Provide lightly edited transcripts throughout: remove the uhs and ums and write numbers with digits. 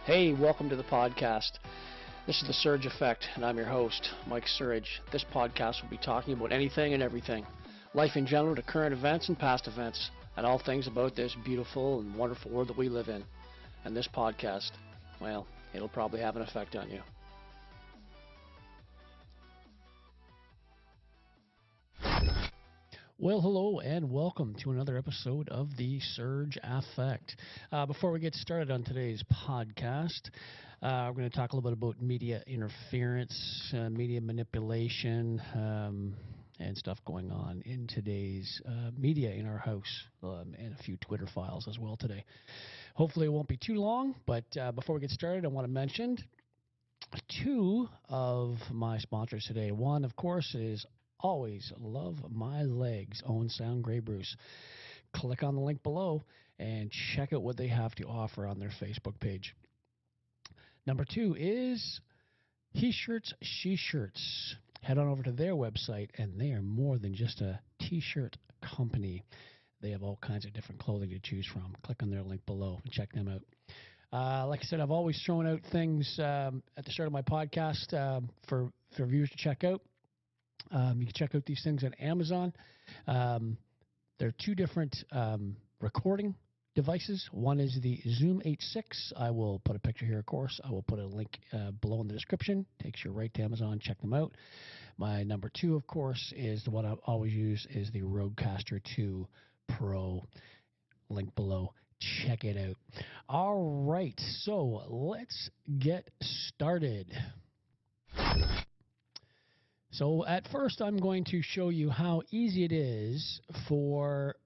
Hey, welcome to the podcast. This is The Surge Effect, and I'm your host, Mike Surge. This podcast will be talking about anything and everything, life in general to current events and past events, and all things about this beautiful and wonderful world that we live in. And this podcast, well, it'll probably have an effect on you. Well, hello and welcome to another episode of The Surge Effect. Before we get started on today's podcast, we're going to talk a little bit about media interference, media manipulation, and stuff going on in today's media in our house, and a few Twitter files as well today. Hopefully it won't be too long, but before we get started, I want to mention two of my sponsors today. One, of course, is always love my legs, Owen Sound Grey Bruce. Click on the link below and check out what they have to offer on their Facebook page. Number two is He-Shirts, She-Shirts. Head on over to their website, and they are more than just a t-shirt company. They have all kinds of different clothing to choose from. Click on their link below and check them out. Like I said, I've always thrown out things at the start of my podcast for viewers to check out. You can check out these things on Amazon. There are two different recording devices. One is the Zoom H6. I will put a picture here, of course. I will put a link below in the description. Takes you right to Amazon. Check them out. My number two, of course, is the one I always use, is the Rodecaster 2 Pro. Link below. Check it out. All right, so let's get started. So at first, I'm going to show you how easy it is for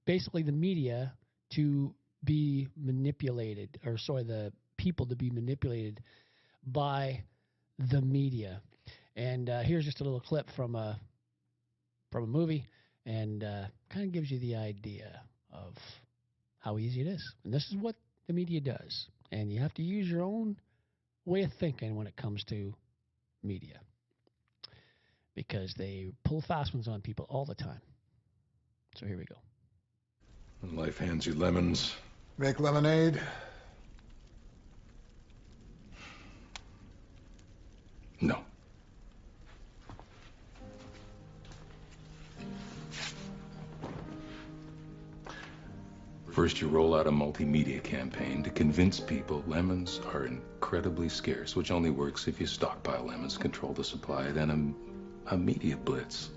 basically the media to be manipulated, or sorry, the people to be manipulated by the media. And here's just a little clip from a movie, and kind of gives you the idea of how easy it is. And this is what the media does. And you have to use your own way of thinking when it comes to media, because they pull fast ones on people all the time. So here we go. When life hands you lemons, make lemonade. No. First, you roll out a multimedia campaign to convince people lemons are incredibly scarce, which only works if you stockpile lemons, control the supply, then a media blitz.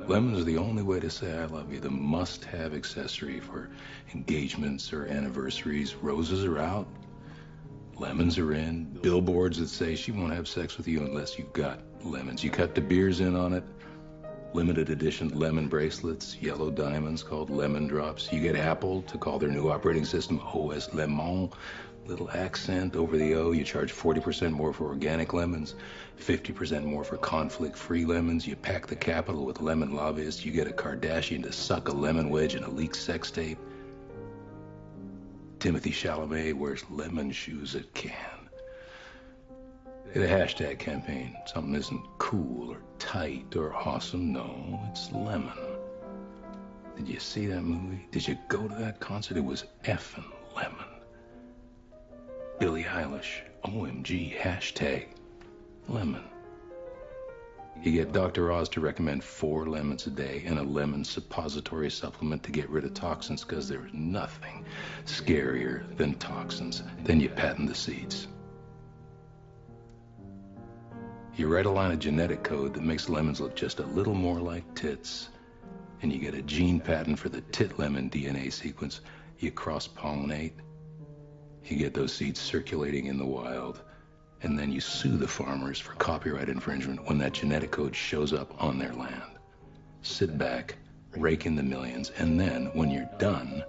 Lemons are the only way to say I love you, the must-have accessory for engagements or anniversaries. Roses are out, lemons are in, billboards that say she won't have sex with you unless you've got lemons. You cut the beers in on it. Limited edition lemon bracelets, yellow diamonds called lemon drops. You get Apple to call their new operating system OS Lemon. Little accent over the O. You charge 40% more for organic lemons, 50% more for conflict-free lemons. You pack the capital with lemon lobbyists. You get a Kardashian to suck a lemon wedge in a leaked sex tape. Timothy Chalamet wears lemon shoes at Cannes. Get a hashtag campaign. Something isn't cool or tight or awesome. No, it's lemon. Did you see that movie? Did you go to that concert? It was effing lemon. Billie Eilish, OMG, hashtag lemon. You get Dr. Oz to recommend 4 lemons a day and a lemon suppository supplement to get rid of toxins, because there's nothing scarier than toxins. Then you patent the seeds. You write a line of genetic code that makes lemons look just a little more like tits, and you get a gene patent for the tit lemon DNA sequence. You cross-pollinate, you get those seeds circulating in the wild, and then you sue the farmers for copyright infringement when that genetic code shows up on their land. Sit back, rake in the millions, and then, when you're done,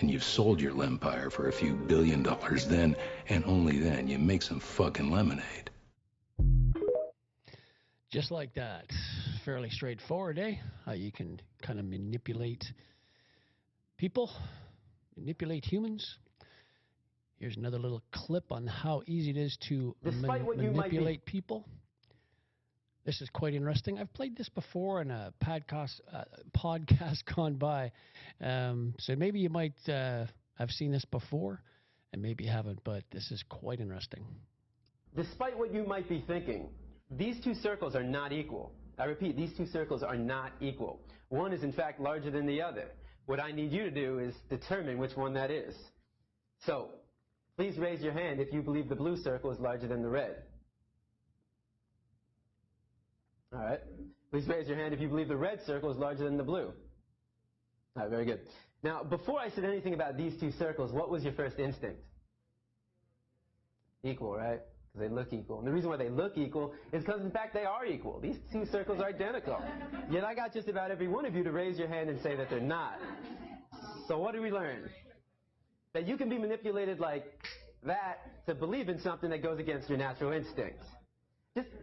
and you've sold your lempire for a few $1 billion, then, and only then, you make some fucking lemonade. Just like that. Fairly straightforward, eh? How you can kind of manipulate people, manipulate humans. Here's another little clip on how easy it is to manipulate people. This is quite interesting. I've played this before in a podcast gone by, so maybe you might have seen this before. and maybe you haven't, but this is quite interesting. Despite what you might be thinking, these two circles are not equal. I repeat, these two circles are not equal. One is in fact larger than the other. What I need you to do is determine which one that is. So, please raise your hand if you believe the blue circle is larger than the red. All right. Please raise your hand if you believe the red circle is larger than the blue. All right, very good. Now, before I said anything about these two circles, what was your first instinct? Equal, right? Because they look equal. And the reason why they look equal is because, in fact, they are equal. These two circles are identical. Yet I got just about every one of you to raise your hand and say that they're not. So what did we learn? That you can be manipulated like that to believe in something that goes against your natural instincts.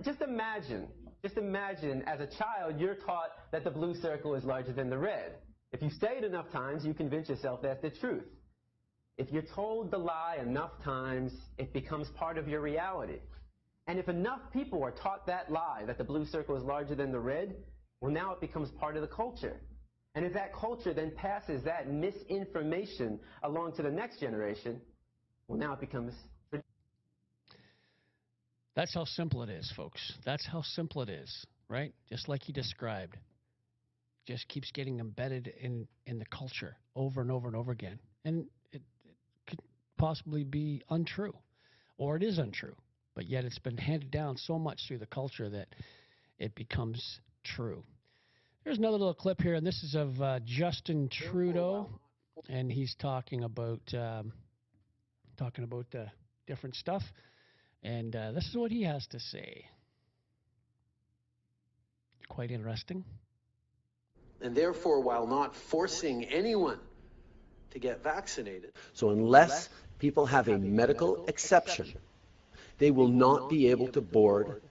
Just imagine as a child you're taught that the blue circle is larger than the red. If you say it enough times, you convince yourself that's the truth. If you're told the lie enough times, it becomes part of your reality. And if enough people are taught that lie, that the blue circle is larger than the red, well, now it becomes part of the culture. And if that culture then passes that misinformation along to the next generation, well, now it becomes... That's how simple it is, folks. That's how simple it is, right? Just like he described. Just keeps getting embedded in the culture over and over and over again. And it could possibly be untrue, or it is untrue, but yet it's been handed down so much through the culture that it becomes true. There's another little clip here, and this is of Justin Trudeau, and he's talking about different stuff, and this is what he has to say. Quite interesting. And therefore, while not forcing anyone to get vaccinated, so unless people have a medical exception, they will not be able to board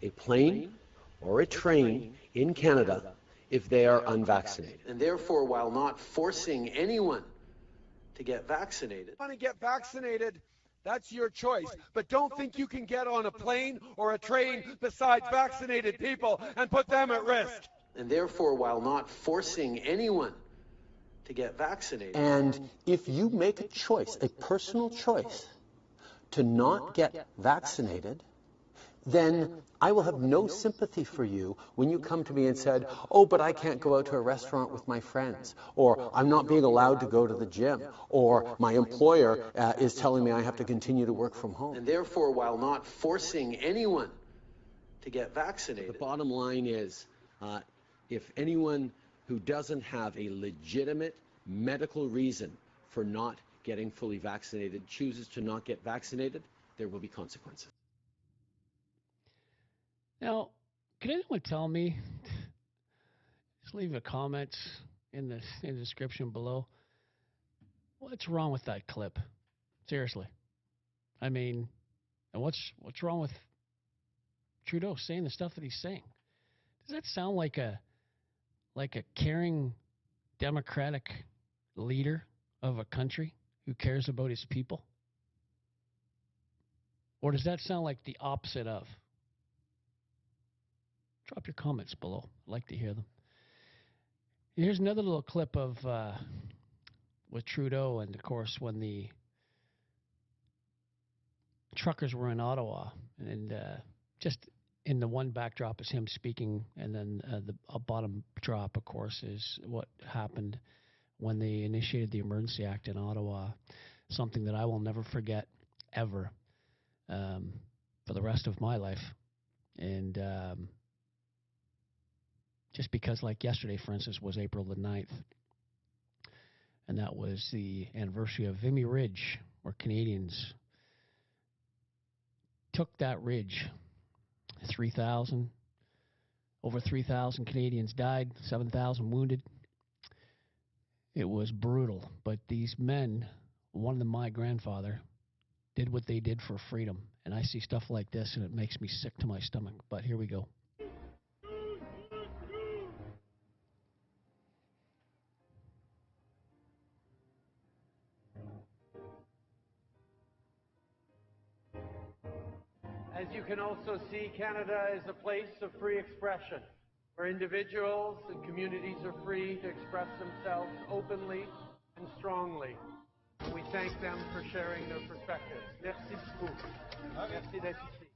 a plane or a train in Canada if they are unvaccinated. And therefore, while not forcing anyone to get vaccinated. Want to get vaccinated? That's your choice. But don't think you can get on a plane or a train besides vaccinated people and put them at risk. And therefore, while not forcing anyone to get vaccinated. And if you make a choice, a personal choice, to not get vaccinated, then I will have no sympathy for you when you come to me and said, oh, but I can't go out to a restaurant with my friends, or I'm not being allowed to go to the gym, or my employer is telling me I have to continue to work from home. And therefore, while not forcing anyone to get vaccinated. The bottom line is, if anyone who doesn't have a legitimate medical reason for not getting fully vaccinated chooses to not get vaccinated, there will be consequences. Now, can anyone tell me, just leave a comment in the description below, what's wrong with that clip? Seriously. I mean, and what's wrong with Trudeau saying the stuff that he's saying? Does that sound like a caring democratic leader of a country who cares about his people? Or does that sound like the opposite of? Drop your comments below. I'd like to hear them. Here's another little clip of with Trudeau, and of course when the truckers were in Ottawa, and just in the one backdrop is him speaking, and then the bottom drop, of course, is what happened when they initiated the Emergency Act in Ottawa. Something that I will never forget, ever, for the rest of my life. And just because, like yesterday, for instance, was April the 9th, and that was the anniversary of Vimy Ridge, where Canadians took that ridge. Over 3,000 Canadians died, 7,000 wounded. It was brutal, but these men, one of them my grandfather, did what they did for freedom. And I see stuff like this, and it makes me sick to my stomach. But here we go. As you can also see, Canada is a place of free expression, where individuals and communities are free to express themselves openly and strongly. and we thank them for sharing their perspectives. Merci beaucoup. Merci d'être ici.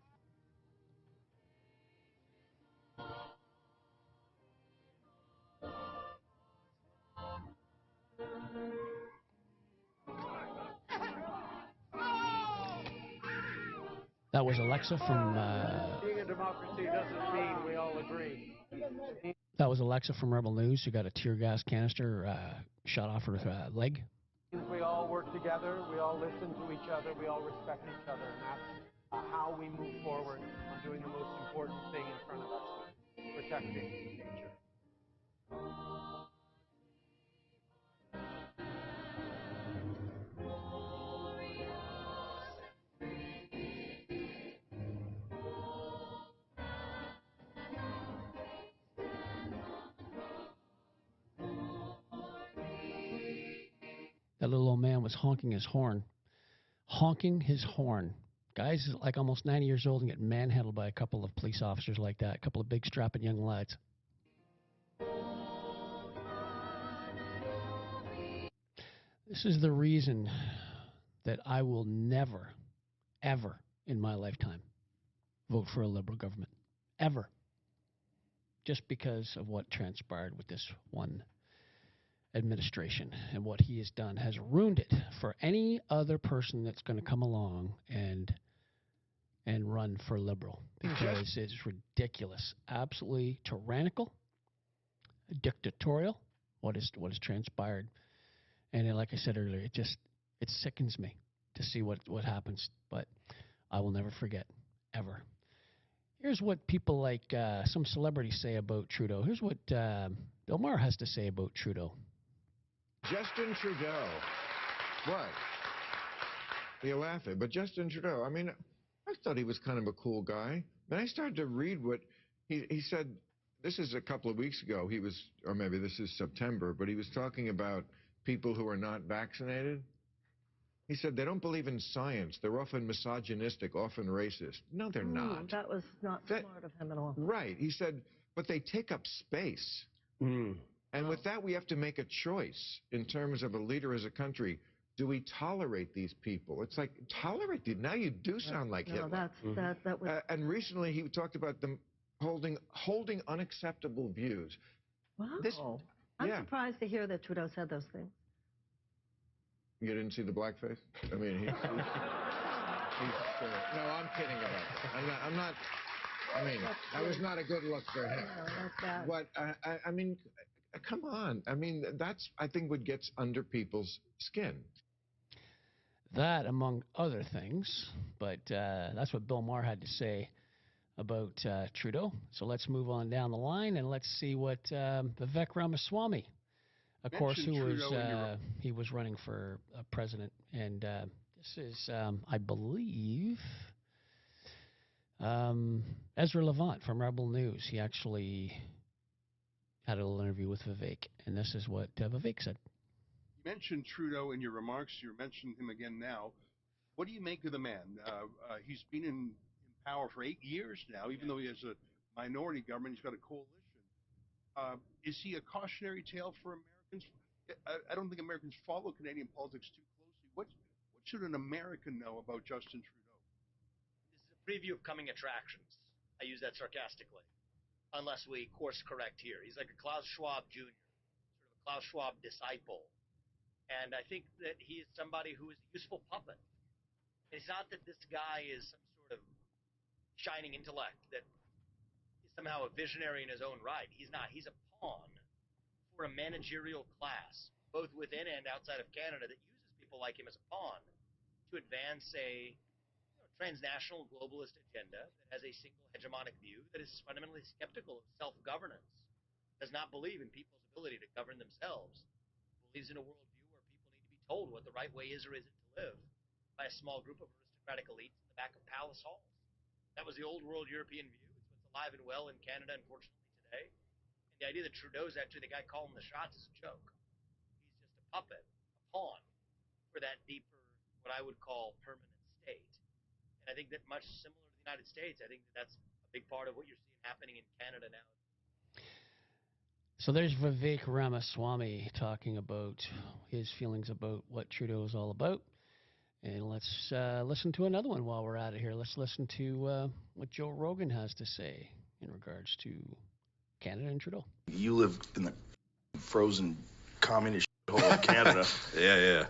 That was Alexa from. Being a democracy doesn't mean we all agree. That was Alexa from Rebel News, who got a tear gas canister shot off her leg. We all work together, we all listen to each other, we all respect each other, and that's how we move forward on doing the most important thing in front of us, protecting nature. That little old man was honking his horn. Honking his horn. Guys like almost 90 years old and get manhandled by a couple of police officers like that. A couple of big strapping young lads. This is the reason that I will never, ever in my lifetime vote for a Liberal government. Ever. Just because of what transpired with this one administration and what he has done has ruined it for any other person that's going to come along and run for Liberal, because it's ridiculous, absolutely tyrannical, dictatorial, what has transpired. And then, like I said earlier, it sickens me to see what happens, but I will never forget, ever. Here's what people like some celebrities say about Trudeau. Here's what Bill Maher has to say about Trudeau. Justin Trudeau. What? You're laughing, but Justin Trudeau, I mean, I thought he was kind of a cool guy. Then I started to read what he said. This is a couple of weeks ago. He was, or maybe this is September, but he was talking about people who are not vaccinated. He said they don't believe in science. They're often misogynistic, often racist. No, they're not. That was not smart of him at all. Right. He said, but they take up space. And with that, we have to make a choice in terms of a leader as a country. Do we tolerate these people? It's like, tolerate them. Now you do sound like Hitler. That was... And recently he talked about them holding unacceptable views. Wow. I'm surprised to hear that Trudeau said those things. You didn't see the blackface? I mean, he's no, I'm kidding about that. I'm not, I mean, that was not a good look for him. No, that's bad. But, I mean, come on. I mean, that's, I think, what gets under people's skin. That, among other things, but that's what Bill Maher had to say about Trudeau. So let's move on down the line and let's see what Vivek Ramaswamy, of course, who was he was running for president, and this is, I believe, Ezra Levant from Rebel News. He actually had a little interview with Vivek, and this is what Vivek said. You mentioned Trudeau in your remarks. You mentioned him again now. What do you make of the man? He's been in power for 8 years now, even though he has a minority government. He's got a coalition. Is he a cautionary tale for Americans? I don't think Americans follow Canadian politics too closely. What should an American know about Justin Trudeau? This is a preview of coming attractions. I use that sarcastically. Unless we course correct here. He's like a Klaus Schwab Jr., sort of a Klaus Schwab disciple. And I think that he is somebody who is a useful puppet. It's not that this guy is some sort of shining intellect that is somehow a visionary in his own right. He's not. He's a pawn for a managerial class, both within and outside of Canada, that uses people like him as a pawn to advance a transnational globalist agenda that has a single hegemonic view that is fundamentally skeptical of self-governance, does not believe in people's ability to govern themselves, believes in a worldview where people need to be told what the right way is or isn't to live by a small group of aristocratic elites in the back of palace halls. That was the old world European view. It's what's alive and well in Canada, unfortunately, today. And the idea that Trudeau's actually the guy calling the shots is a joke. He's just a puppet, a pawn for that deeper, what I would call permanent state. And I think that much similar to the United States, I think that that's a big part of what you're seeing happening in Canada now. So there's Vivek Ramaswamy talking about his feelings about what Trudeau is all about. And let's listen to another one while we're at it here. Let's listen to what Joe Rogan has to say in regards to Canada and Trudeau. You live in the frozen communist hole of Canada. Yeah.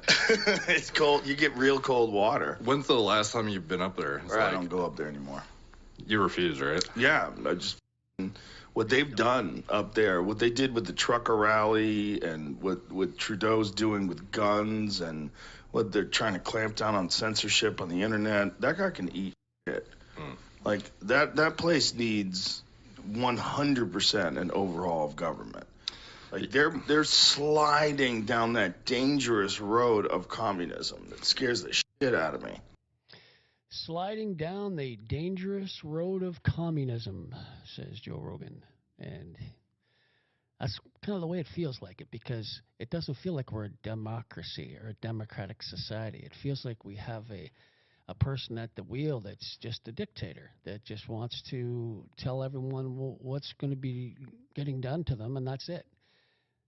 It's cold. You get real cold water. When's the last time you've been up there? I don't go up there anymore. You refuse, right? Yeah, I just what they've done up there, what they did with the trucker rally, and what Trudeau's doing with guns, and what they're trying to clamp down on censorship on the internet. That guy can eat shit. Like that place needs 100% an overhaul of government. Like they're sliding down that dangerous road of communism that scares the shit out of me. Sliding down the dangerous road of communism, says Joe Rogan. And that's kind of the way it feels like it, because it doesn't feel like we're a democracy or a democratic society. It feels like we have a person at the wheel that's just a dictator, that just wants to tell everyone what's going to be getting done to them, and that's it.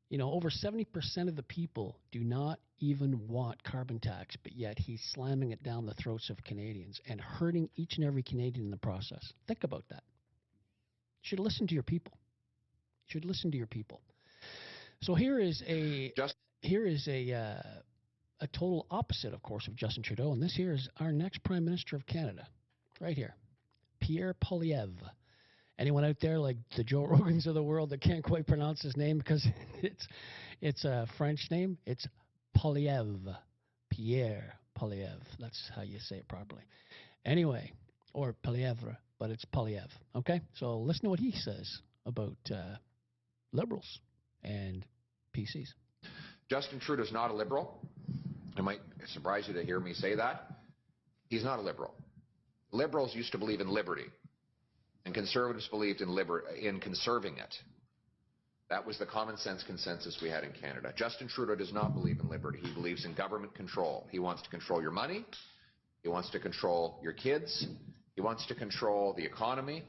You know, over 70% of the people do not even want carbon tax, but yet he's slamming it down the throats of Canadians and hurting each and every Canadian in the process. Think about that. You should listen to your people. You should listen to your people. So here is a total opposite, of course, of Justin Trudeau, and this here is our next Prime Minister of Canada, right here, Pierre Poilievre. Anyone out there like the Joe Rogans of the world that can't quite pronounce his name because it's a French name? It's Poilievre, Pierre Poilievre. That's how you say it properly. Anyway, or Poilievre, but it's Poilievre. Okay, so listen to what he says about Liberals and PCs. Justin Trudeau's not a Liberal. It might surprise you to hear me say that. He's not a Liberal. Liberals used to believe in liberty, and Conservatives believed in conserving it. That was the common sense consensus we had in Canada. Justin Trudeau does not believe in liberty. He believes in government control. He wants to control your money. He wants to control your kids. He wants to control the economy,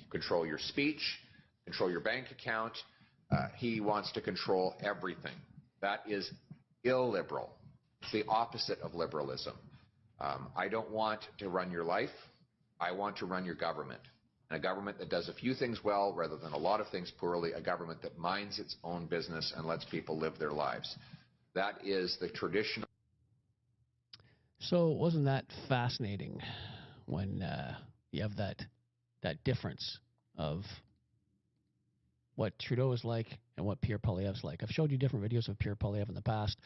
control your speech, control your bank account. He wants to control everything. That is illiberal. It's the opposite of liberalism. I don't want to run your life. I want to run your government. And a government that does a few things well rather than a lot of things poorly, a government that minds its own business and lets people live their lives. That is the traditional. So wasn't that fascinating when you have that difference of what Trudeau is like and what Pierre Poilievre's like? I've showed you different videos of Pierre Poilievre in the past.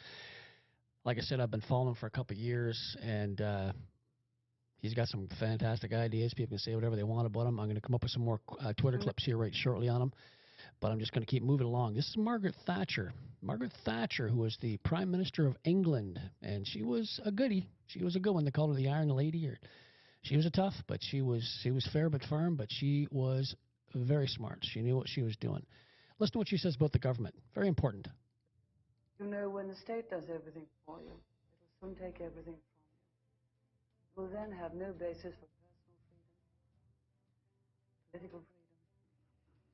Like I said, I've been following him for a couple of years, and he's got some fantastic ideas. People can say whatever they want about him. I'm going to come up with some more Twitter clips here right shortly on him, but I'm just going to keep moving along. This is Margaret Thatcher. Margaret Thatcher, who was the Prime Minister of England, and she was a goodie. She was a good one. They called her the Iron Lady. She was a tough, but she was fair but firm, but she was very smart. She knew what she was doing. Listen to what she says about the government. Very important. You know, when the state does everything for you, it will soon take everything from you. You will then have no basis for personal freedom, political freedom,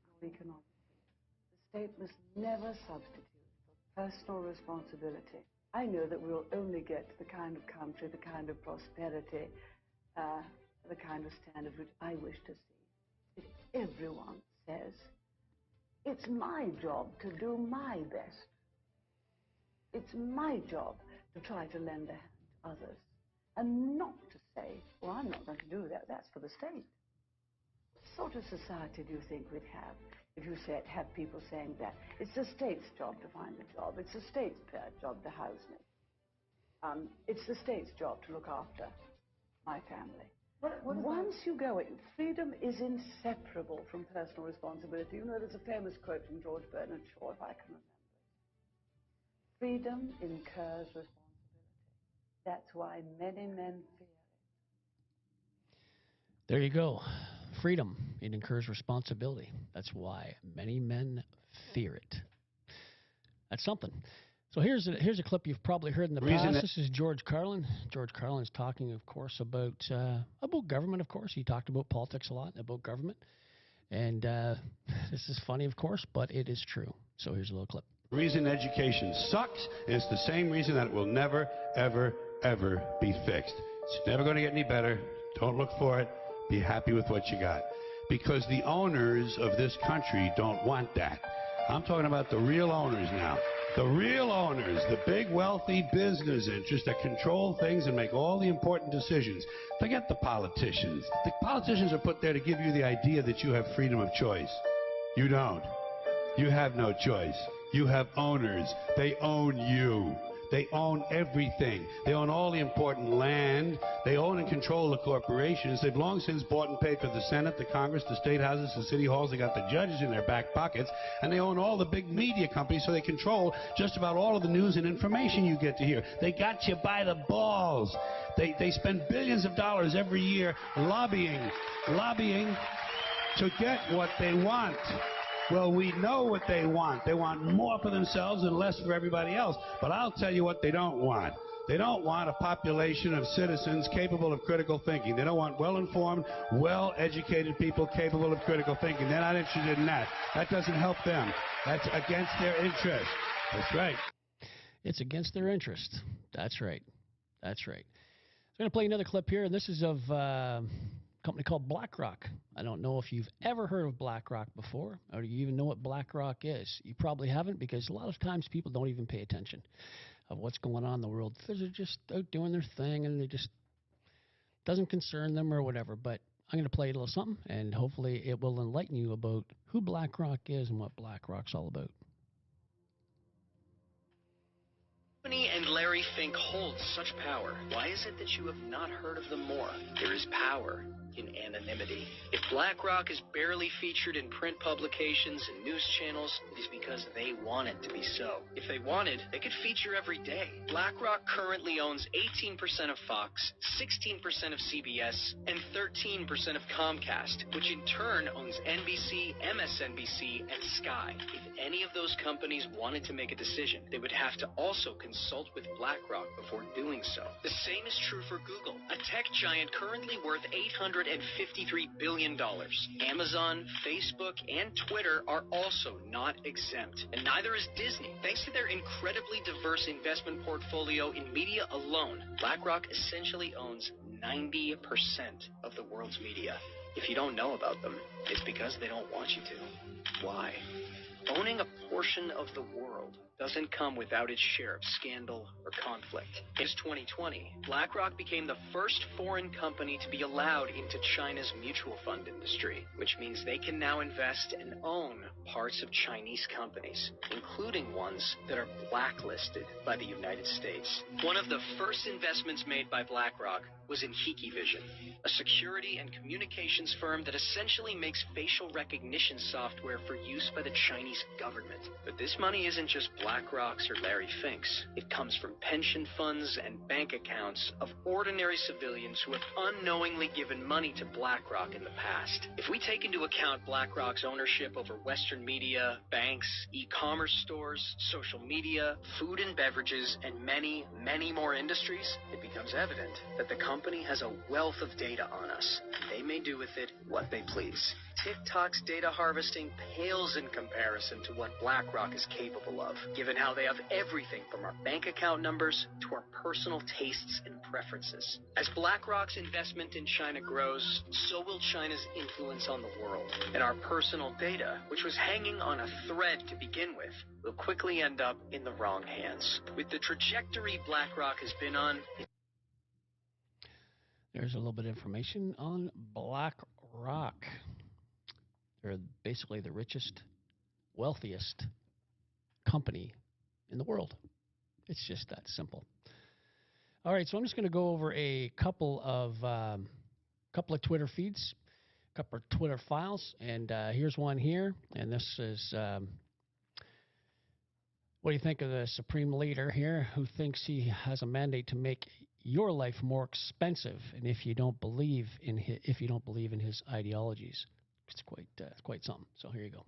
or economic freedom. The state must never substitute for personal responsibility. I know that we'll only get the kind of country, the kind of prosperity, the kind of standard which I wish to see. If everyone says, it's my job to do my best. It's my job to try to lend a hand to others, and not to say, well, I'm not going to do that, that's for the state. What sort of society do you think we'd have if you have people saying that? It's the state's job to find a job, it's the state's job to house me. It's the state's job to look after my family. Once you go in, freedom is inseparable from personal responsibility. You know, there's a famous quote from George Bernard Shaw, if I can remember. Freedom incurs responsibility. That's why many men fear it. There you go. Freedom, it incurs responsibility. That's why many men fear it. That's something. So here's a clip you've probably heard in the past. This is George Carlin. George Carlin's talking, of course, about government, of course. He talked about politics a lot, about government. And this is funny, of course, but it is true. So here's a little clip. The reason education sucks is the same reason that it will never, ever, ever be fixed. It's never going to get any better. Don't look for it. Be happy with what you got. Because the owners of this country don't want that. I'm talking about the real owners now. The real owners, the big wealthy business interests that control things and make all the important decisions. Forget the politicians. The politicians are put there to give you the idea that you have freedom of choice. You don't. You have no choice. You have owners. They own you. They own everything. They own all the important land. They own and control the corporations. They've long since bought and paid for the Senate, the Congress, the state houses, the city halls. They got the judges in their back pockets. And they own all the big media companies, so they control just about all of the news and information you get to hear. They got you by the balls. They spend billions of dollars every year lobbying to get what they want. Well, we know what they want. They want more for themselves and less for everybody else. But I'll tell you what they don't want. They don't want a population of citizens capable of critical thinking. They don't want well-informed, well-educated people capable of critical thinking. They're not interested in that. That doesn't help them. That's against their interest. That's right. It's against their interest. That's right. That's right. I'm going to play another clip here, and this is of company called BlackRock. I don't know if you've ever heard of BlackRock before, or do you even know what BlackRock is. You probably haven't, because a lot of times people don't even pay attention of what's going on in the world. They're just out doing their thing, and they just doesn't concern them or whatever. But I'm going to play a little something, and hopefully it will enlighten you about who BlackRock is and what BlackRock's all about. Company and Larry Fink hold such power. Why is it that you have not heard of them more? There is power in anonymity. If BlackRock is barely featured in print publications and news channels, it is because they want it to be so. If they wanted, they could feature every day. BlackRock currently owns 18% of Fox, 16% of CBS, and 13% of Comcast, which in turn owns NBC, MSNBC, and Sky. If any of those companies wanted to make a decision, they would have to also consult with BlackRock before doing so. The same is true for Google, a tech giant currently worth $853 billion. Amazon, Facebook, and Twitter are also not exempt. And neither is Disney. Thanks to their incredibly diverse investment portfolio in media alone, BlackRock essentially owns 90% of the world's media. If you don't know about them, it's because they don't want you to. Why? Owning a portion of the world doesn't come without its share of scandal or conflict. In 2020, BlackRock became the first foreign company to be allowed into China's mutual fund industry, which means they can now invest and own parts of Chinese companies, including ones that are blacklisted by the United States. One of the first investments made by BlackRock was in Hikvision, a security and communications firm that essentially makes facial recognition software for use by the Chinese government. But this money isn't just BlackRock's or Larry Fink's. It comes from pension funds and bank accounts of ordinary civilians who have unknowingly given money to BlackRock in the past. If we take into account BlackRock's ownership over Western media, banks, e-commerce stores, social media, food and beverages, and many, many more industries, it becomes evident that the company has a wealth of data on us. They may do with it what they please. TikTok's data harvesting pales in comparison to what BlackRock is capable of, given how they have everything from our bank account numbers to our personal tastes and preferences. As BlackRock's investment in China grows, so will China's influence on the world. And our personal data, which was hanging on a thread to begin with, will quickly end up in the wrong hands. With the trajectory BlackRock has been on... There's a little bit of information on BlackRock. They're basically the richest, wealthiest company in the world. It's just that simple. All right, so I'm just going to go over a couple of Twitter feeds, a couple of Twitter files, and here's one here, and this is what do you think of the Supreme Leader here, who thinks he has a mandate to make your life more expensive, and if you don't believe in his ideologies? It's quite something. So here you go.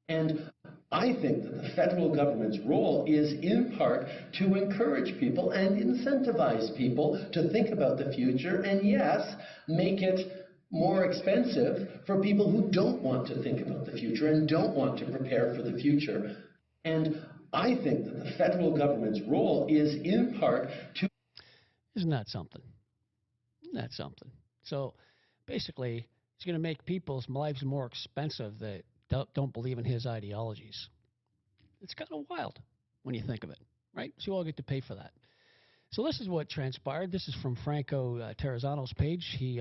And I think that the federal government's role is in part to encourage people and incentivize people to think about the future, and yes, make it more expensive for people who don't want to think about the future and don't want to prepare for the future. And I think that the federal government's role is in part to... Isn't that something? Isn't that something? So basically, it's going to make people's lives more expensive that don't believe in his ideologies. It's kind of wild when you think of it, right? So you all get to pay for that. So this is what transpired. This is from Franco Terrazzano's page. He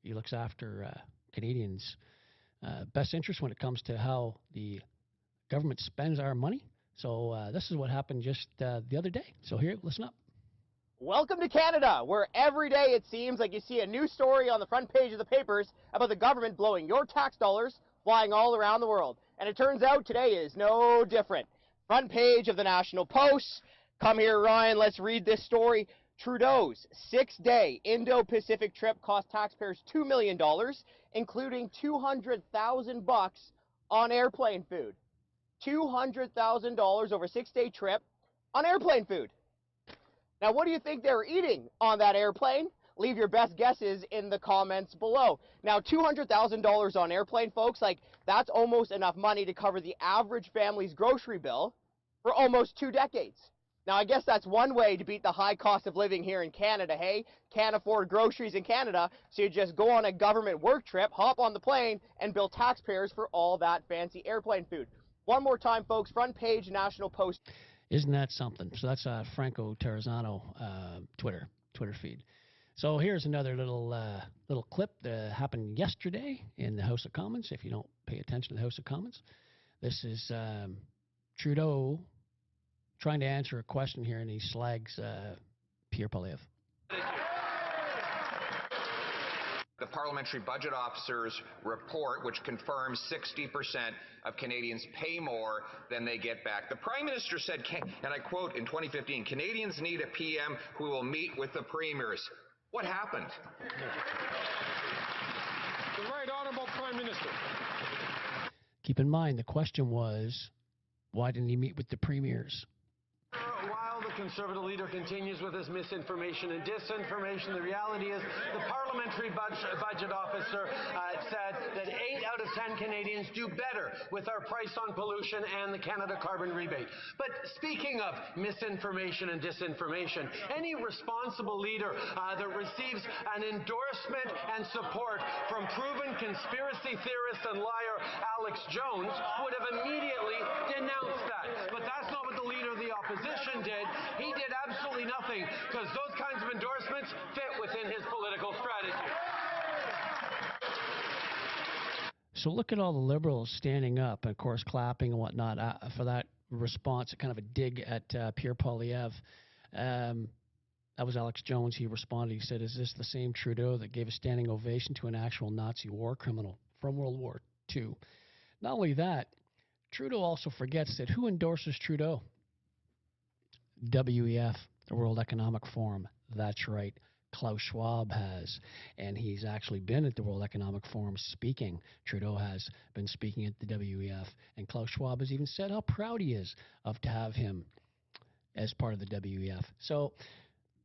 looks after Canadians' best interest when it comes to how the government spends our money. So this is what happened just the other day. So here, listen up. Welcome to Canada, where every day it seems like you see a new story on the front page of the papers about the government blowing your tax dollars flying all around the world. And it turns out today is no different. Front page of the National Post. Come here, Ryan, let's read this story. Trudeau's 6-day Indo-Pacific trip cost taxpayers $2 million, including $200,000 on airplane food. $200,000 over a 6-day trip on airplane food. Now, what do you think they were eating on that airplane? Leave your best guesses in the comments below. Now, $200,000 on airplane, folks, like, that's almost enough money to cover the average family's grocery bill for almost 2 decades. Now, I guess that's one way to beat the high cost of living here in Canada, hey? Can't afford groceries in Canada, so you just go on a government work trip, hop on the plane, and bill taxpayers for all that fancy airplane food. One more time, folks, front page National Post. Isn't that something? So that's Franco Terrazzano Twitter feed. So here's another little clip that happened yesterday in the House of Commons. If you don't pay attention to the House of Commons, this is Trudeau trying to answer a question here, and he slags Pierre Poilievre. The Parliamentary Budget Officer's report, which confirms 60% of Canadians pay more than they get back. The Prime Minister said, and I quote, in 2015, Canadians need a PM who will meet with the premiers. What happened? The Right Honourable Prime Minister. Keep in mind, the question was, why didn't he meet with the premiers? While the Conservative leader continues with his misinformation and disinformation, the reality is the Parliamentary Budget Officer said that 8 out of 10 Canadians do better with our price on pollution and the Canada carbon rebate. But speaking of misinformation and disinformation, any responsible leader that receives an endorsement and support from proven conspiracy theorist and liar Alex Jones would have immediately denounced that. But that's not what the leader of the opposition did. He did absolutely nothing because those kinds of endorsements fit within his political strategy. So look at all the Liberals standing up and, of course, clapping and whatnot for that response, kind of a dig at Pierre Poilievre. That was Alex Jones. He responded. He said, is this the same Trudeau that gave a standing ovation to an actual Nazi war criminal from World War II? Not only that, Trudeau also forgets that who endorses Trudeau? WEF, the World Economic Forum. That's right. Klaus Schwab has, and he's actually been at the World Economic Forum speaking. Trudeau has been speaking at the WEF, and Klaus Schwab has even said how proud he is to have him as part of the WEF. So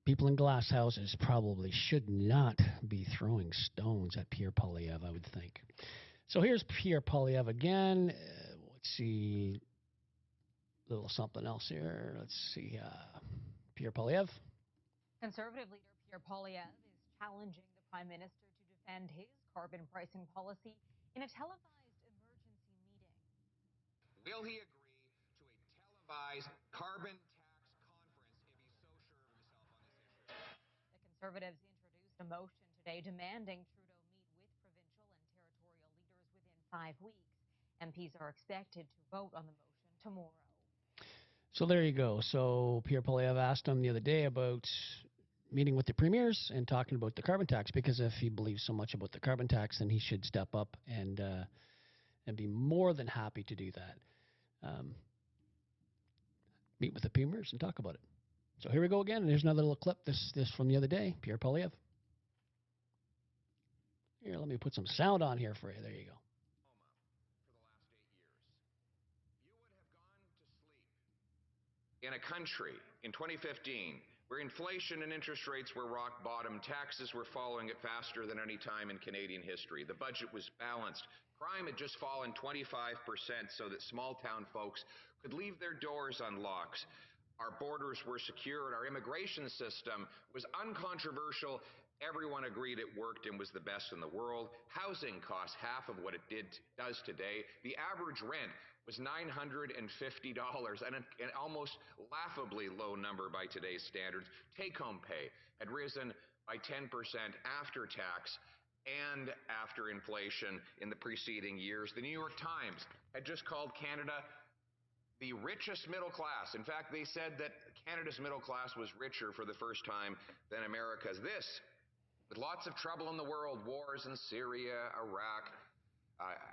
people in glass houses probably should not be throwing stones at Pierre Poilievre, I would think. So here's Pierre Poilievre again. Let's see. Little something else here. Let's see. Pierre Poilievre. Conservative leader Pierre Poilievre is challenging the Prime Minister to defend his carbon pricing policy in a televised emergency meeting. Will he agree to a televised carbon tax conference if he's so sure of himself on this issue? The Conservatives introduced a motion today demanding Trudeau meet with provincial and territorial leaders within 5 weeks. MPs are expected to vote on the motion tomorrow. So there you go. So Pierre Poilievre asked him the other day about meeting with the premiers and talking about the carbon tax, because if he believes so much about the carbon tax, then he should step up and be more than happy to do that. Meet with the premiers and talk about it. So here we go again. And here's another little clip. This from the other day. Pierre Poilievre. Here, let me put some sound on here for you. There you go. In a country in 2015 where inflation and interest rates were rock bottom, taxes were falling at faster than any time in Canadian history. The budget was balanced. Crime had just fallen 25% so that small town folks could leave their doors unlocked. Our borders were secured. Our immigration system was uncontroversial. Everyone agreed it worked and was the best in the world. Housing cost half of what it does today. The average rent was $950, an almost laughably low number by today's standards. Take-home pay had risen by 10% after tax and after inflation in the preceding years. The New York Times had just called Canada the richest middle class. In fact, they said that Canada's middle class was richer for the first time than America's. This, with lots of trouble in the world, wars in Syria, Iraq,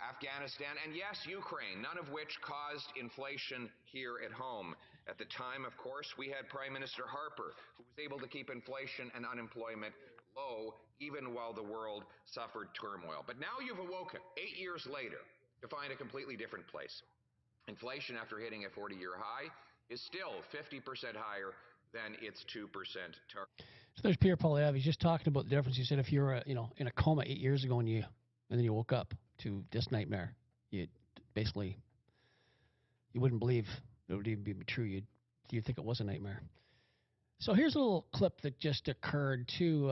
Afghanistan, and yes, Ukraine, none of which caused inflation here at home. At the time, of course, we had Prime Minister Harper, who was able to keep inflation and unemployment low, even while the world suffered turmoil. But now you've awoken, 8 years later, to find a completely different place. Inflation, after hitting a 40-year high, is still 50% higher than its 2% target. So there's Pierre Poilievre. He's just talking about the difference. He said if you were, in a coma 8 years ago and then you woke up to this nightmare, you wouldn't believe it would even be true. You'd think it was a nightmare. So here's a little clip that just occurred too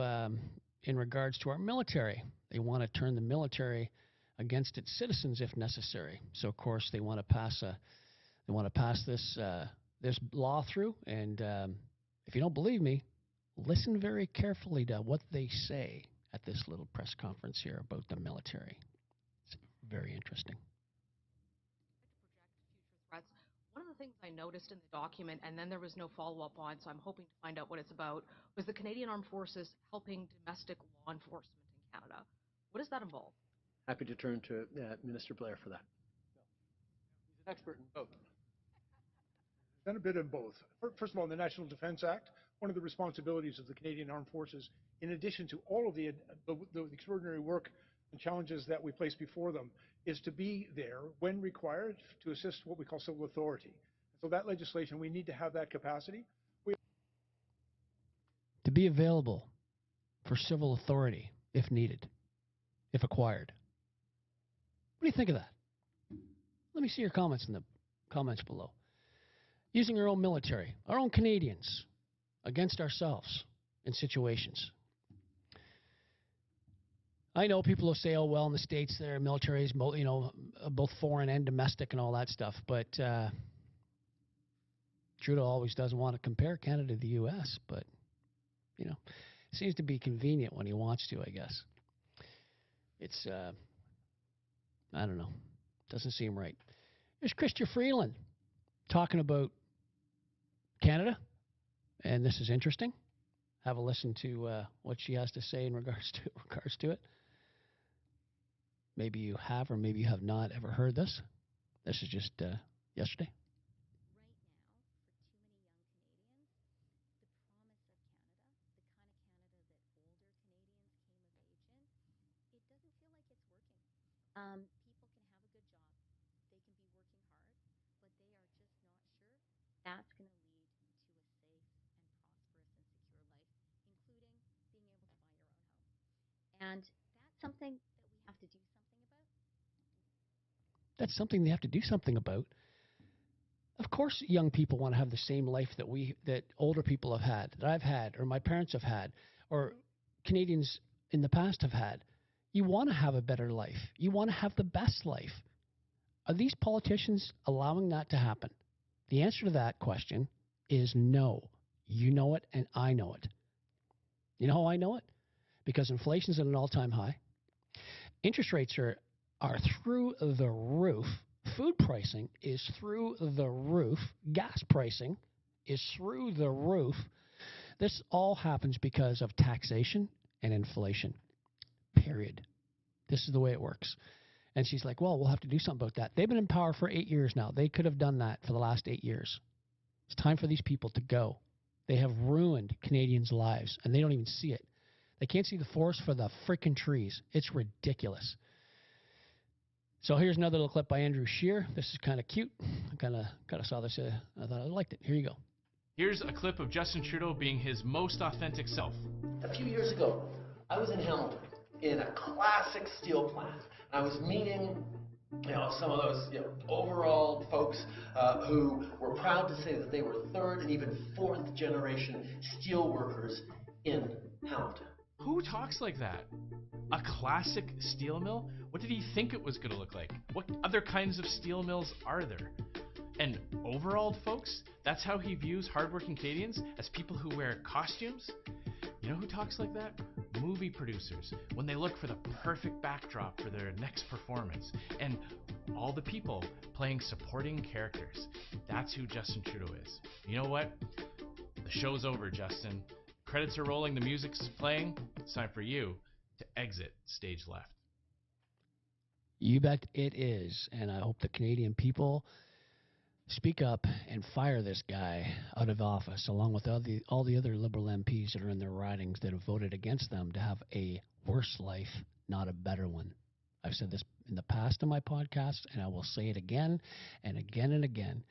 in regards to our military. They want to turn the military against its citizens if necessary. So of course they want to pass this law through. And if you don't believe me, listen very carefully to what they say at this little press conference here about the military. It's very interesting. Threats. One of the things I noticed in the document, and then there was no follow-up on, so I'm hoping to find out what it's about, was the Canadian Armed Forces helping domestic law enforcement in Canada. What does that involve? Happy to turn to Minister Blair for that. He's an expert in both. Done a bit of both. First of all, in the National Defence Act, one of the responsibilities of the Canadian Armed Forces, in addition to all of the extraordinary work and challenges that we place before them, is to be there when required to assist what we call civil authority. So that legislation, we need to have that capacity. To be available for civil authority if needed, if acquired. What do you think of that? Let me see your comments in the comments below. Using our own military, our own Canadians, against ourselves in situations. I know people will say, oh, well, in the States, their military is, both foreign and domestic and all that stuff. But Trudeau always doesn't want to compare Canada to the U.S., but, it seems to be convenient when he wants to, I guess. It's, I don't know. Doesn't seem right. There's Chrystia Freeland talking about Canada, and this is interesting. Have a listen to what she has to say in regards to it. Maybe you have or maybe you have not ever heard this. This is just yesterday. People can have a good job, they can be working hard, but they are just not sure that's going to lead to a safe and prosperous and secure life, including being able to buy your own home. And that's something that we have to do something about. That's something they have to do something about. Of course, young people want to have the same life that older people have had, that I've had, or my parents have had, or Canadians in the past have had. You want to have a better life. You want to have the best life. Are these politicians allowing that to happen? The answer to that question is no. You know it, and I know it. You know how I know it? Because inflation is at an all-time high. Interest rates are through the roof. Food pricing is through the roof. Gas pricing is through the roof. This all happens because of taxation and inflation. Period. This is the way it works. And she's like, well, we'll have to do something about that. They've been in power for 8 years now. They could have done that for the last 8 years. It's time for these people to go. They have ruined Canadians' lives, and they don't even see it. They can't see the forest for the freaking trees. It's ridiculous. So here's another little clip by Andrew Scheer. This is kind of cute. I kind of saw this. I thought I liked it. Here you go. Here's a clip of Justin Trudeau being his most authentic self. A few years ago, I was in Hamilton in a classic steel plant. I was meeting some of those overall folks who were proud to say that they were third and even fourth generation steel workers in Hamilton. Who talks like that? A classic steel mill? What did he think it was going to look like? What other kinds of steel mills are there? And overall, folks, that's how he views hardworking Canadians, as people who wear costumes? You know who talks like that? Movie producers, when they look for the perfect backdrop for their next performance. And all the people playing supporting characters. That's who Justin Trudeau is. You know what? The show's over, Justin. Credits are rolling, the music's playing. It's time for you to exit stage left. You bet it is. And I hope the Canadian people speak up and fire this guy out of office, along with all the other Liberal MPs that are in their ridings that have voted against them to have a worse life, not a better one. I've said this in the past on my podcast, and I will say it again and again and again.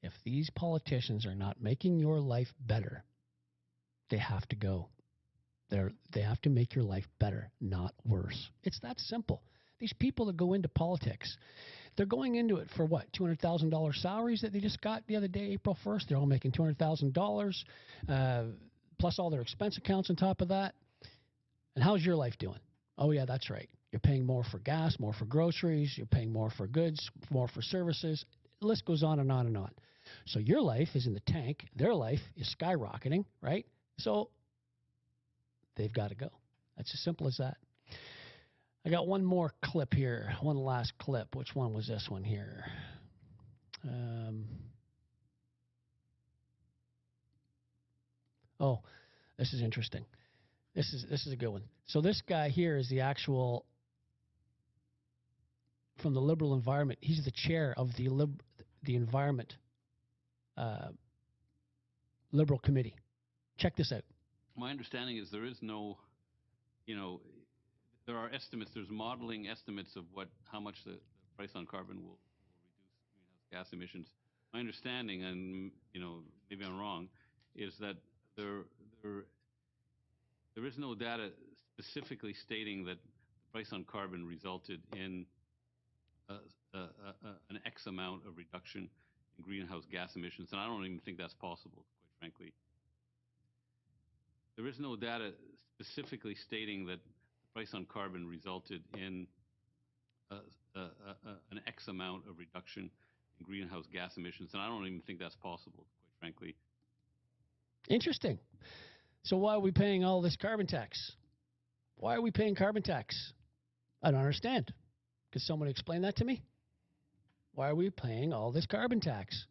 If these politicians are not making your life better, they have to go. They have to make your life better, not worse. It's that simple. These people that go into politics, they're going into it for what? $200,000 salaries that they just got the other day, April 1st. They're all making $200,000, plus all their expense accounts on top of that. And how's your life doing? Oh, yeah, that's right. You're paying more for gas, more for groceries. You're paying more for goods, more for services. The list goes on and on and on. So your life is in the tank. Their life is skyrocketing, right? So they've got to go. That's as simple as that. I got one more clip here, one last clip. Which one was this one here? Oh, this is interesting. This is a good one. So this guy here is the actual, from the Liberal Environment. He's the chair of the Environment Liberal Committee. Check this out. My understanding is there is no, there are estimates, there's modeling estimates of how much the price on carbon will reduce greenhouse gas emissions. My understanding, and maybe I'm wrong, is that there is no data specifically stating that the price on carbon resulted in an X amount of reduction in greenhouse gas emissions, and I don't even think that's possible, quite frankly. There is no data specifically stating that the price on carbon resulted in an X amount of reduction in greenhouse gas emissions, and I don't even think that's possible, quite frankly. Interesting. So why are we paying all this carbon tax? Why are we paying carbon tax? I don't understand. Could someone explain that to me? Why are we paying all this carbon tax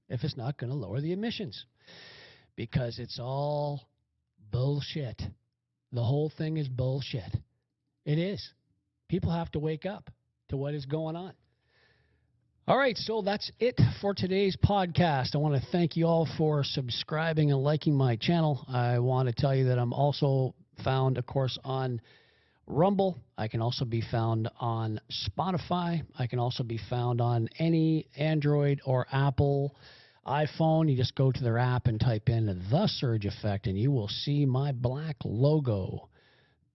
if it's not going to lower the emissions? Because it's all bullshit. The whole thing is bullshit. It is. People have to wake up to what is going on. All right, so that's it for today's podcast. I want to thank you all for subscribing and liking my channel. I want to tell you that I'm also found, of course, on Rumble. I can also be found on Spotify. I can also be found on any Android or Apple iPhone. You just go to their app and type in The Surge Effect, and you will see my black logo,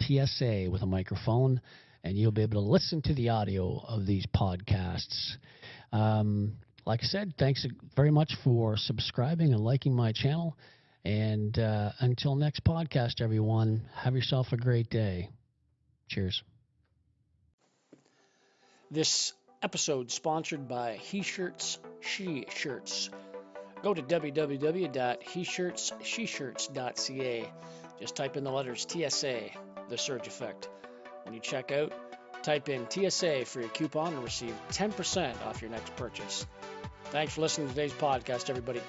TSA, with a microphone, and you'll be able to listen to the audio of these podcasts. Like I said, thanks very much for subscribing and liking my channel. And until next podcast, everyone, have yourself a great day. Cheers. This episode sponsored by He Shirts, She Shirts. Go to www.heshirtssheshirts.ca. Just type in the letters TSA, The Surge Effect. When you check out, type in TSA for your coupon and receive 10% off your next purchase. Thanks for listening to today's podcast, everybody.